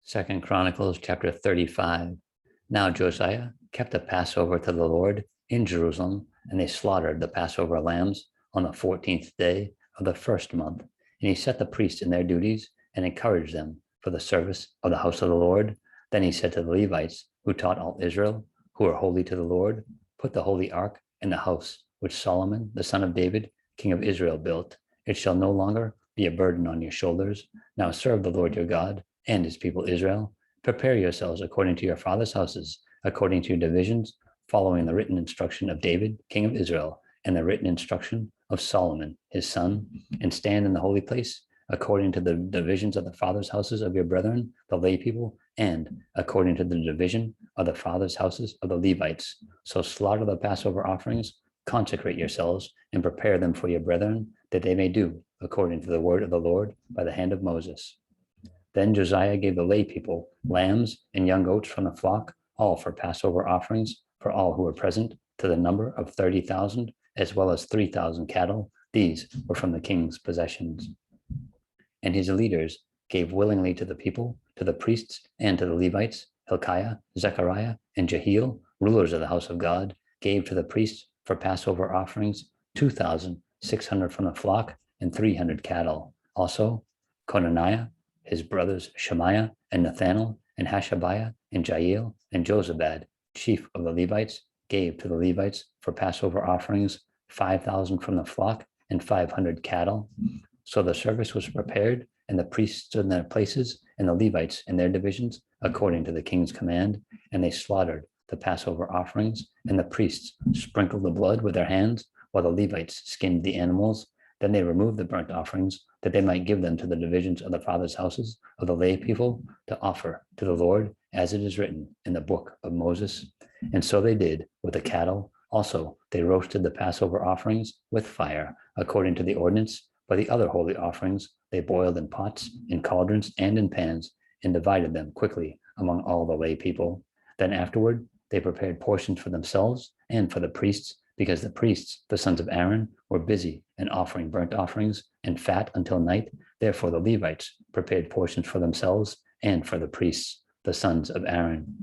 Second Chronicles chapter 35. Now Josiah kept the Passover to the Lord in Jerusalem, and they slaughtered the Passover lambs on the 14th day of the first month. And he set the priests in their duties and encouraged them for the service of the house of the Lord. Then he said to the Levites, who taught all Israel, who are holy to the Lord, put the holy ark in the house which Solomon, the son of David, king of Israel, built. It shall no longer be a burden on your shoulders. Now serve the Lord your God and his people Israel. Prepare yourselves according to your fathers' houses, according to your divisions, following the written instruction of David, king of Israel, and the written instruction of Solomon, his son, and stand in the holy place, according to the divisions of the fathers' houses of your brethren, the lay people, and according to the division of the fathers' houses of the Levites. So slaughter the Passover offerings, consecrate yourselves, and prepare them for your brethren, that they may do according to the word of the Lord by the hand of Moses. Then Josiah gave the lay people lambs and young goats from the flock, all for Passover offerings, for all who were present, to the number of 30,000, as well as 3,000 cattle. These were from the king's possessions. And his leaders gave willingly to the people, to the priests, and to the Levites. Hilkiah, Zechariah, and Jehiel, rulers of the house of God, gave to the priests for Passover offerings 2,600 from the flock and 300 cattle. Also, Conaniah, his brothers Shemaiah and Nathanael and Hashabiah and Jael and Jozabad, chief of the Levites, gave to the Levites for Passover offerings 5,000 from the flock and 500 cattle. So the service was prepared, and the priests stood in their places, and the Levites in their divisions, according to the king's command, and they slaughtered the Passover offerings, and the priests sprinkled the blood with their hands, while the Levites skinned the animals. Then they removed the burnt offerings, that they might give them to the divisions of the fathers' houses of the lay people to offer to the Lord, as it is written in the book of Moses. And so they did with the cattle. Also, they roasted the Passover offerings with fire, according to the ordinance. But the other holy offerings they boiled in pots, in cauldrons, and in pans, and divided them quickly among all the lay people. Then afterward, they prepared portions for themselves and for the priests, because the priests, the sons of Aaron, were busy in offering burnt offerings and fat until night. Therefore the Levites prepared portions for themselves and for the priests, the sons of Aaron.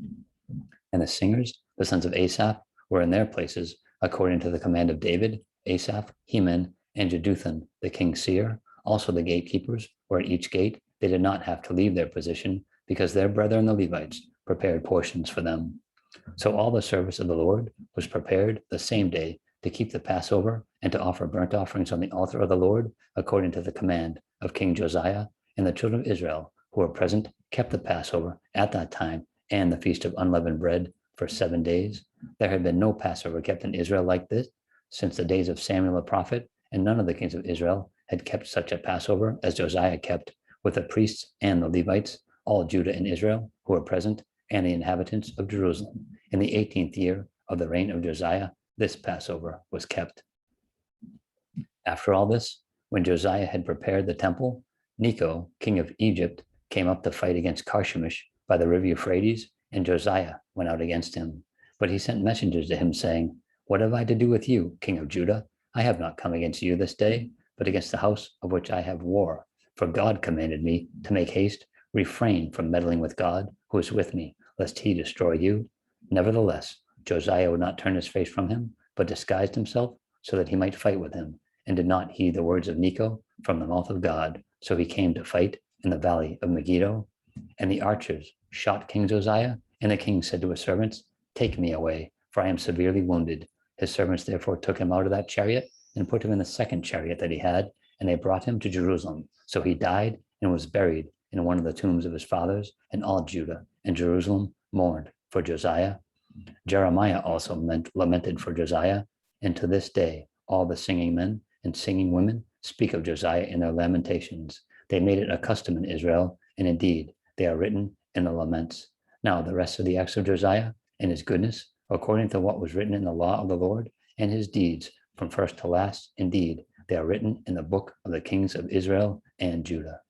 And the singers, the sons of Asaph, were in their places, according to the command of David, Asaph, Heman, and Jeduthun, the king's seer. Also the gatekeepers were at each gate. They did not have to leave their position, because their brethren the Levites prepared portions for them. So all the service of the Lord was prepared the same day to keep the Passover and to offer burnt offerings on the altar of the Lord, according to the command of King Josiah. And the children of Israel who were present kept the Passover at that time and the Feast of Unleavened Bread for 7 days. There had been no Passover kept in Israel like this since the days of Samuel the prophet, and none of the kings of Israel had kept such a Passover as Josiah kept, with the priests and the Levites, all Judah and Israel who were present, and the inhabitants of Jerusalem. In the 18th year of the reign of Josiah, this Passover was kept. After all this, when Josiah had prepared the temple, Necho, king of Egypt, came up to fight against Carchemish by the river Euphrates, and Josiah went out against him. But he sent messengers to him, saying, "What have I to do with you, king of Judah? I have not come against you this day, but against the house of which I have war. For God commanded me to make haste, refrain from meddling with God, who is with me, lest he destroy you." Nevertheless, Josiah would not turn his face from him, but disguised himself so that he might fight with him, and did not heed the words of Necho from the mouth of God. So he came to fight in the valley of Megiddo. And the archers shot King Josiah, and the king said to his servants, "Take me away, for I am severely wounded." His servants therefore took him out of that chariot and put him in the second chariot that he had, and they brought him to Jerusalem. So he died and was buried in one of the tombs of his fathers, and all Judah and Jerusalem mourned for Josiah. Jeremiah also lamented for Josiah, and to this day all the singing men and singing women speak of Josiah in their lamentations. They made it a custom in Israel, and indeed they are written in the laments. Now the rest of the acts of Josiah and his goodness, according to what was written in the law of the Lord, and his deeds from first to last, indeed they are written in the book of the kings of Israel and Judah.